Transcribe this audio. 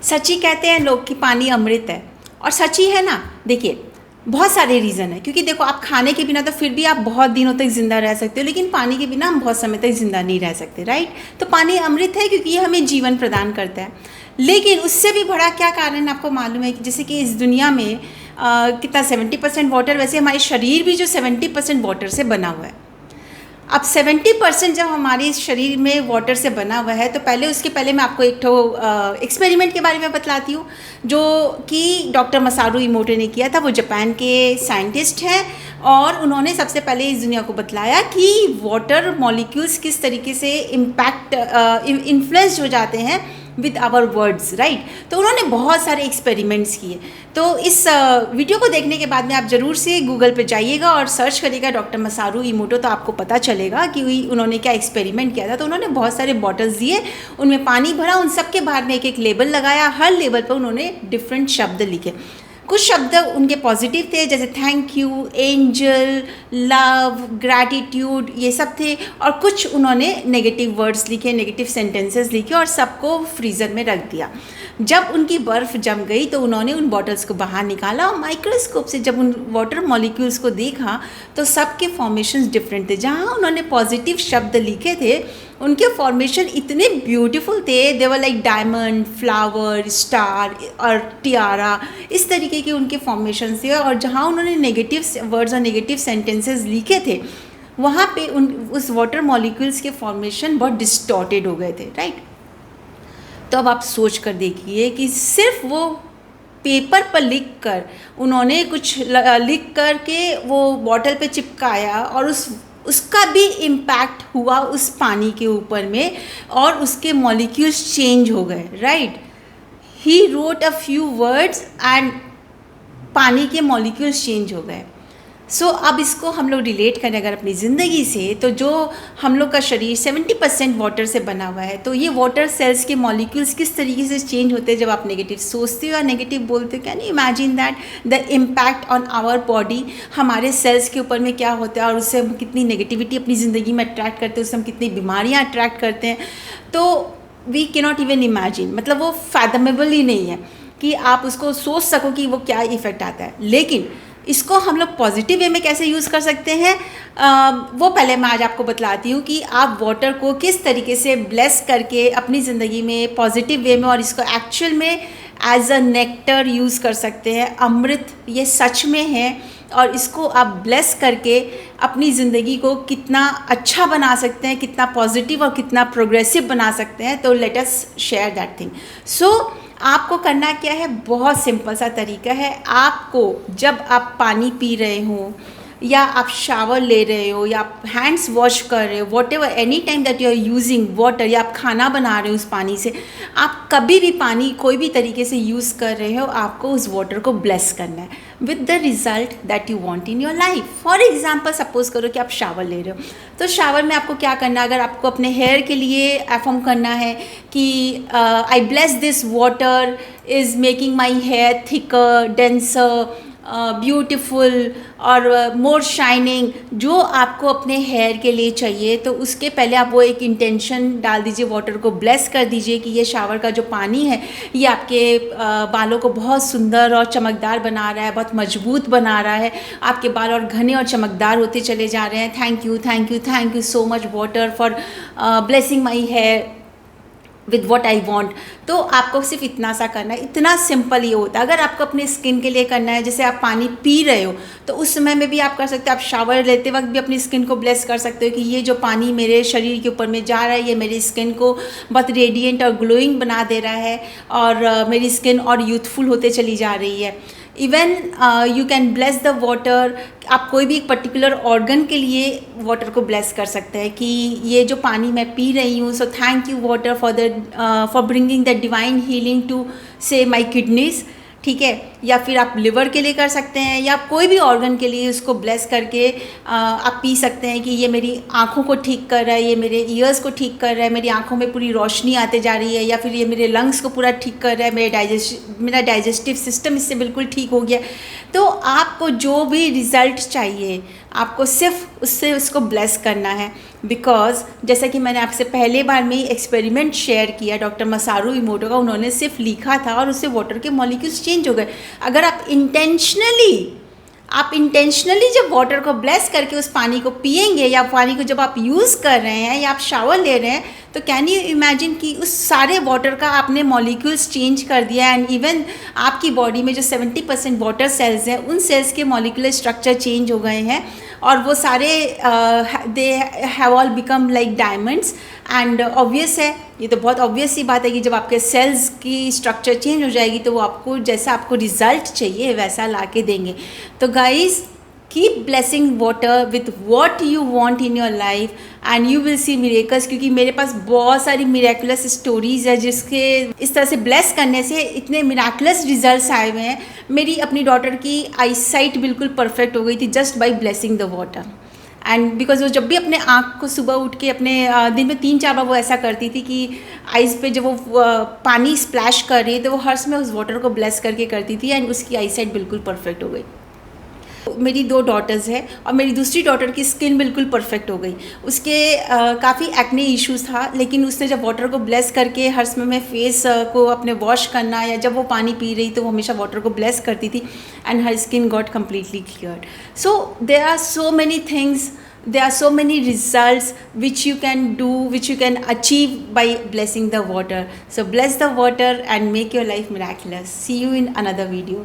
सच ही कहते हैं लोग कि पानी अमृत है, और सच ही है ना। देखिए बहुत सारे रीज़न है, क्योंकि देखो आप खाने के बिना तो फिर भी आप बहुत दिनों तक ज़िंदा रह सकते हो, लेकिन पानी के बिना हम बहुत समय तक ज़िंदा नहीं रह सकते, राइट। तो पानी अमृत है क्योंकि ये हमें जीवन प्रदान करता है। लेकिन उससे भी बड़ा क्या कारण आपको मालूम है कि जैसे कि इस दुनिया में कितना 70% वाटर, वैसे हमारे शरीर भी जो 70% वाटर से बना हुआ है। अब 70% जब हमारे शरीर में वाटर से बना हुआ है, तो उसके पहले मैं आपको एक एक्सपेरिमेंट के बारे में बतलाती हूँ, जो कि डॉक्टर मसारू इमोटो ने किया था। वो जापान के साइंटिस्ट हैं, और उन्होंने सबसे पहले इस दुनिया को बतलाया कि वाटर मॉलिक्यूल्स किस तरीके से इन्फ्लुएंस हो जाते हैं विद आवर वर्ड्स, राइट। तो उन्होंने बहुत सारे एक्सपेरिमेंट्स किए। तो इस वीडियो को देखने के बाद में आप ज़रूर से गूगल पे जाइएगा और सर्च करिएगा डॉक्टर मसारू इमोटो, तो आपको पता चलेगा कि उन्होंने क्या एक्सपेरिमेंट किया था। तो उन्होंने बहुत सारे बॉटल्स दिए, उनमें पानी भरा, उन सब के बाहर में एक एक लेबल लगाया, हर लेबल पर उन्होंने डिफरेंट शब्द लिखे। कुछ शब्द उनके पॉजिटिव थे, जैसे thank you, angel, love, gratitude, ये सब थे। और कुछ उन्होंने नेगेटिव वर्ड्स लिखे, नेगेटिव सेंटेंसेस लिखे, और सबको फ्रीज़र में रख दिया। जब उनकी बर्फ़ जम गई तो उन्होंने उन बॉटल्स को बाहर निकाला, और माइक्रोस्कोप से जब उन वाटर मॉलिक्यूल्स को देखा तो सबके फॉर्मेशंस डिफरेंट थे। जहाँ उन्होंने पॉजिटिव शब्द लिखे थे, उनके फॉर्मेशन इतने ब्यूटीफुल थे, they were like diamond, flower, star और टियारा, इस तरीके के उनके फॉर्मेशन थे। और जहाँ उन्होंने नेगेटिव वर्ड्स और नेगेटिव सेंटेंसेस लिखे थे, वहाँ पे उस वाटर मॉलिक्यूल्स के फॉर्मेशन बहुत डिस्टॉर्टेड हो गए थे, राइट। तो अब आप सोच कर देखिए कि सिर्फ वो पेपर पर लिख कर, उन्होंने कुछ लिख कर के वो बॉटल पे चिपकाया, और उसका भी इम्पैक्ट हुआ उस पानी के ऊपर में, और उसके मॉलिक्यूल्स चेंज हो गए, right. He wrote a few words and पानी के मॉलिक्यूल्स चेंज हो गए। सो अब इसको हम लोग रिलेट करें अगर अपनी ज़िंदगी से, तो जो हम लोग का शरीर 70% वाटर से बना हुआ है, तो ये वाटर सेल्स के मॉलिक्यूल्स किस तरीके से चेंज होते हैं जब आप नेगेटिव सोचते हो या नेगेटिव बोलते हो। Can you imagine that the impact on our body, हमारे सेल्स के ऊपर में क्या होता है, और उससे हम कितनी नेगेटिविटी अपनी ज़िंदगी में अट्रैक्ट करते हैं, उससे हम कितनी बीमारियाँ अट्रैक्ट करते हैं। तो we can not even imagine, मतलब वो फैथमेबल ही नहीं है कि आप उसको सोच सको कि वो क्या इफ़ेक्ट आता है। लेकिन इसको हम लोग पॉजिटिव वे में कैसे यूज़ कर सकते हैं, वो पहले मैं आज आपको बतलाती हूँ कि आप वाटर को किस तरीके से ब्लेस करके अपनी ज़िंदगी में पॉजिटिव वे में, और इसको एक्चुअल में एज अ नेक्टर यूज़ कर सकते हैं। अमृत ये सच में है, और इसको आप ब्लेस करके अपनी ज़िंदगी को कितना अच्छा बना सकते हैं, कितना पॉजिटिव और कितना प्रोग्रेसिव बना सकते हैं। तो let us share that thing. So आपको करना क्या है, बहुत सिंपल सा तरीका है। आपको जब आप पानी पी रहे हो, या आप शावर ले रहे हो, या आप हैंड्स वॉश कर रहे हो, whatever any time that you are using water, या आप खाना बना रहे हो उस पानी से, आप कभी भी पानी कोई भी तरीके से यूज़ कर रहे हो, आपको उस वाटर को ब्लेस करना है with the result that you want in your life. For example suppose करो कि आप शावर ले रहे हो, तो शावर में आपको क्या करना है, अगर आपको अपने हेयर के लिए अफर्म करना है कि I bless this water is making my hair thicker, denser, beautiful और मोर शाइनिंग, जो आपको अपने हेयर के लिए चाहिए, तो उसके पहले आप वो एक इंटेंशन डाल दीजिए, वाटर को ब्लेस कर दीजिए कि ये शावर का जो पानी है ये आपके बालों को बहुत सुंदर और चमकदार बना रहा है, बहुत मजबूत बना रहा है, आपके बाल और घने और चमकदार होते चले जा रहे हैं। Thank you, thank you, thank you so much water for blessing my here with what I want. तो आपको सिर्फ इतना सा करना है, इतना सिंपल ये होता है। अगर आपको अपने स्किन के लिए करना है, जैसे आप पानी पी रहे हो, तो उस समय में भी आप कर सकते हो, आप शावर लेते वक्त भी अपनी स्किन को ब्लेस कर सकते हो कि ये जो पानी मेरे शरीर के ऊपर में जा रहा है, ये मेरी स्किन को बहुत रेडिएंट और ग्लोइंग बना दे रहा है, और मेरी स्किन और यूथफुल होते चली जा रही है। Even you can bless the water, आप कोई भी एक पर्टिकुलर ऑर्गन के लिए वाटर को ब्लेस कर सकते हैं कि ये जो पानी मैं पी रही हूँ, so thank you water for bringing the divine healing to say my kidneys, ठीक है। या फिर आप लिवर के लिए कर सकते हैं, या कोई भी ऑर्गन के लिए उसको ब्लेस करके आप पी सकते हैं कि ये मेरी आँखों को ठीक कर रहा है, ये मेरे ईयर्स को ठीक कर रहा है, मेरी आँखों में पूरी रोशनी आते जा रही है, या फिर ये मेरे लंग्स को पूरा ठीक कर रहा है, मेरा डाइजेस्टिव सिस्टम इससे बिल्कुल ठीक हो गया। तो आपको जो भी रिज़ल्ट चाहिए आपको सिर्फ उससे उसको ब्लेस करना है। बिकॉज जैसा कि मैंने आपसे पहले बार में ही एक्सपेरिमेंट शेयर किया डॉक्टर मसारू इमोटो का, उन्होंने सिर्फ लिखा था और उससे वाटर के मॉलिक्यूल्स चेंज हो गए। अगर आप इंटेंशनली जब वाटर को ब्लेस करके उस पानी को पिएंगे या पानी को जब आप यूज़ कर रहे हैं या आप शावर ले रहे हैं, तो कैन यू इमेजिन कि उस सारे वाटर का आपने मॉलिक्यूल्स चेंज कर दिया। एंड इवन आपकी बॉडी में जो 70% वाटर सेल्स हैं उन सेल्स के मॉलिक्यूलर स्ट्रक्चर चेंज हो गए हैं और वो सारे they have all become like diamonds. And obvious है, ये तो बहुत ऑब्वियस सी बात है कि जब आपके सेल्स की स्ट्रक्चर चेंज हो जाएगी तो वो आपको जैसा आपको रिजल्ट चाहिए वैसा ला के देंगे। तो guys, keep blessing water with what you want in your life and you will see miracles. क्योंकि मेरे पास बहुत सारी मिरेकुलस स्टोरीज़ है जिसके इस तरह से ब्लेस करने से इतने मिरेकुलस रिजल्ट्स आए हुए हैं। मेरी अपनी डॉटर की आई साइट बिल्कुल परफेक्ट हो गई थी just by blessing the water. And because वो जब भी अपने आँख को सुबह उठ के अपने दिन में 3-4 बार वो ऐसा करती थी कि आइज़ पे जब वो पानी स्प्लैश कर रही है तो वो हर्ष में उस वाटर को ब्लेस करके करती थी एंड उसकी आई साइट बिल्कुल परफेक्ट हो गई। मेरी 2 डॉटर्स हैं और मेरी दूसरी डॉटर की स्किन बिल्कुल परफेक्ट हो गई। उसके काफ़ी एक्ने इश्यूज था, लेकिन उसने जब वाटर को ब्लेस करके हर समय में फेस को अपने वॉश करना या जब वो पानी पी रही तो वो हमेशा वाटर को ब्लेस करती थी and her skin got completely cleared. So there are so many things, there are so many results which you can do, which you can achieve by blessing the water. So bless the water and make your life miraculous. See you in another video.